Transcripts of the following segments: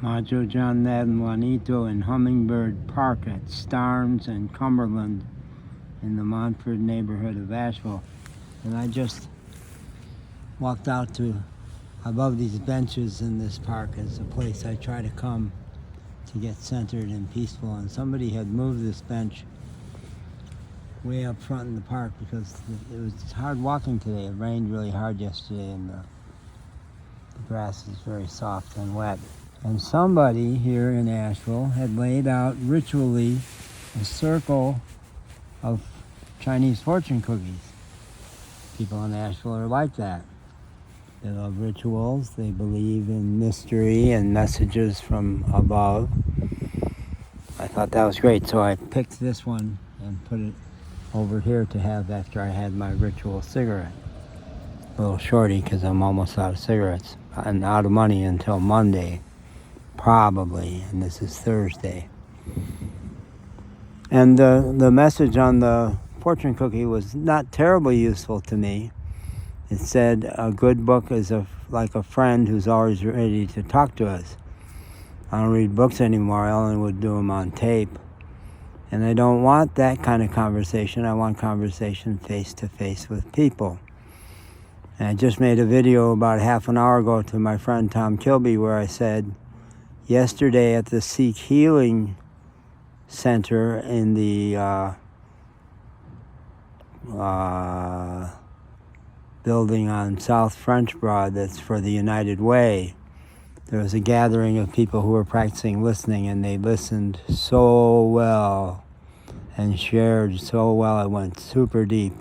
Majo John Ned and Juanito in Hummingbird Park at Starnes and Cumberland in the Montford neighborhood of Asheville. And I just walked out to above these benches in this park as a place I try to come to get centered and peaceful. And somebody had moved this bench way up front in the park because it was hard walking today. It rained really hard yesterday and the grass is very soft and wet. And somebody here in Asheville had laid out ritually a circle of Chinese fortune cookies. People in Asheville are like that. They love rituals, they believe in mystery and messages from above. I thought that was great, so I picked this one and put it over here to have after I had my ritual cigarette. A little shorty because I'm almost out of cigarettes and out of money until Monday, probably, and this is Thursday. And the message on the fortune cookie was not terribly useful to me. It said a good book is like a friend who's always ready to talk to us. I don't read books anymore. I only would do them on tape. And I don't want that kind of conversation. I want conversation face-to-face with people. And I just made a video about half an hour ago to my friend Tom Kilby where I said, yesterday at the Sikh Healing Center in the building on South French Broad that's for the United Way, there was a gathering of people who were practicing listening, and they listened so well and shared so well. It went super deep.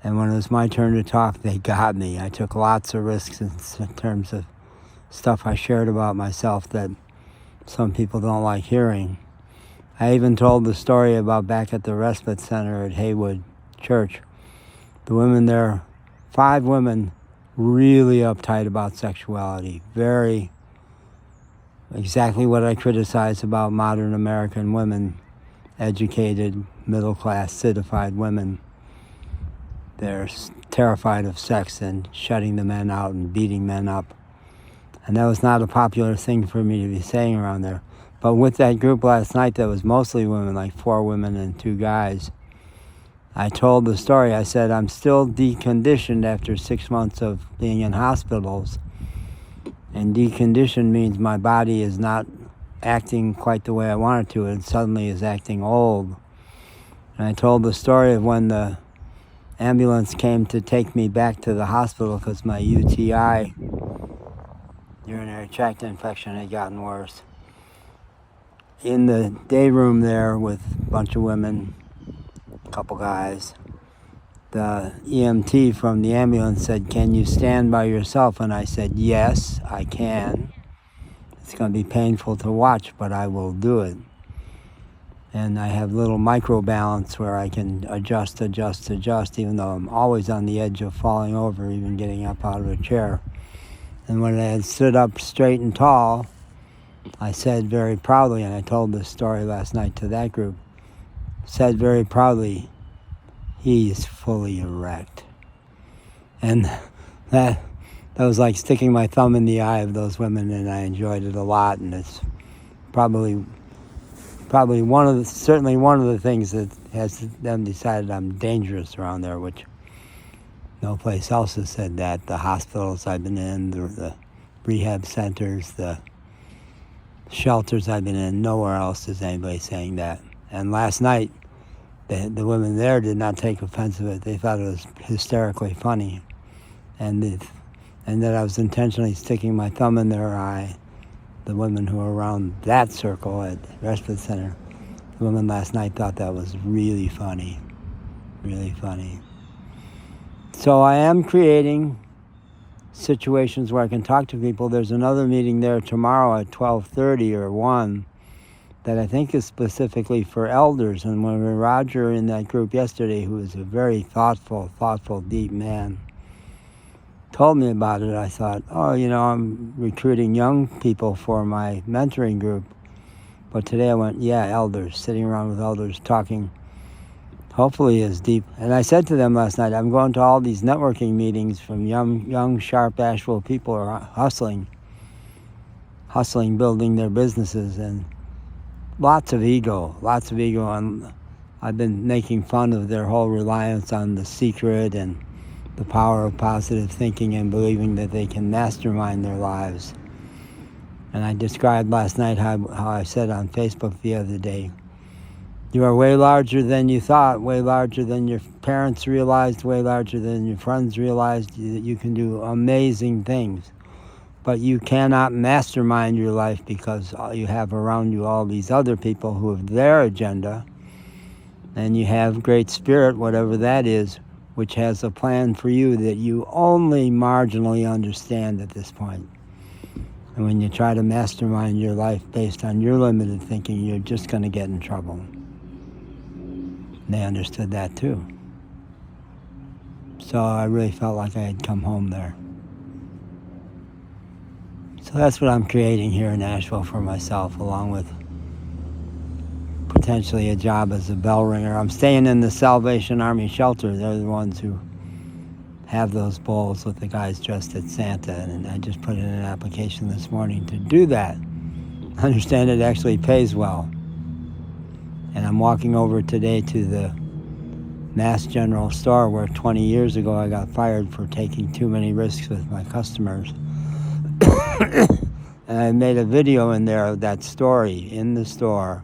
And when it was my turn to talk, they got me. I took lots of risks in terms of stuff I shared about myself that some people don't like hearing. I even told the story about back at the respite center at Haywood Church. The women there, 5 women, really uptight about sexuality. Very, exactly what I criticize about modern American women, educated, middle-class, citified women. They're terrified of sex and shutting the men out and beating men up. And that was not a popular thing for me to be saying around there. But with that group last night that was mostly women, like 4 women and 2 guys, I told the story. I said, I'm still deconditioned after 6 months of being in hospitals. And deconditioned means my body is not acting quite the way I want it to, and suddenly is acting old. And I told the story of when the ambulance came to take me back to the hospital because my UTI, urinary tract infection, had gotten worse. In the day room there with a bunch of women, a couple guys, the EMT from the ambulance said, can you stand by yourself? And I said, yes, I can. It's going to be painful to watch, but I will do it. And I have little micro balance where I can adjust, even though I'm always on the edge of falling over, even getting up out of a chair. And when I had stood up straight and tall, I said very proudly, and I told this story last night to that group, said very proudly, he's fully erect. And that was like sticking my thumb in the eye of those women, and I enjoyed it a lot. And it's probably certainly one of the things that has them decided I'm dangerous around there, which no place else has said that. The hospitals I've been in, the rehab centers, the shelters I've been in, nowhere else is anybody saying that. And last night, the women there did not take offense of it. They thought it was hysterically funny. And that I was intentionally sticking my thumb in their eye. The women who were around that circle at the respite center, the women last night thought that was really funny. Really funny. So I am creating situations where I can talk to people. There's another meeting there tomorrow at 12:30 or 1 that I think is specifically for elders. And when Roger in that group yesterday, who was a very thoughtful, deep man, told me about it, I thought, I'm recruiting young people for my mentoring group. But today I went, elders, sitting around with elders talking, hopefully is deep. And I said to them last night, I'm going to all these networking meetings from young, sharp Asheville people who are hustling. hustling, building their businesses, and lots of ego, and I've been making fun of their whole reliance on the secret and the power of positive thinking and believing that they can mastermind their lives. And I described last night how I said on Facebook the other day, you are way larger than you thought, way larger than your parents realized, way larger than your friends realized. You can do amazing things. But you cannot mastermind your life because you have around you all these other people who have their agenda. And you have Great Spirit, whatever that is, which has a plan for you that you only marginally understand at this point. And when you try to mastermind your life based on your limited thinking, you're just going to get in trouble. And they understood that too. So I really felt like I had come home there. So that's what I'm creating here in Nashville for myself, along with potentially a job as a bell ringer. I'm staying in the Salvation Army shelter. They're the ones who have those bowls with the guys dressed as Santa, and I just put in an application this morning to do that. I understand it actually pays well. And I'm walking over today to the Mass General Store where 20 years ago I got fired for taking too many risks with my customers. And I made a video in there of that story in the store,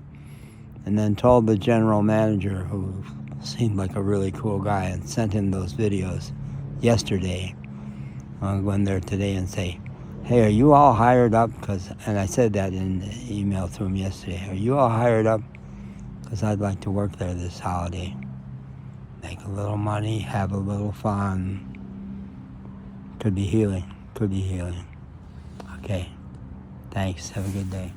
and then told the general manager, who seemed like a really cool guy, and sent him those videos yesterday. I'll go in there today and say, hey, are you all hired up? And I said that in the email to him yesterday. Are you all hired up? Because I'd like to work there this holiday. Make a little money, have a little fun. Could be healing. Okay. Thanks. Have a good day.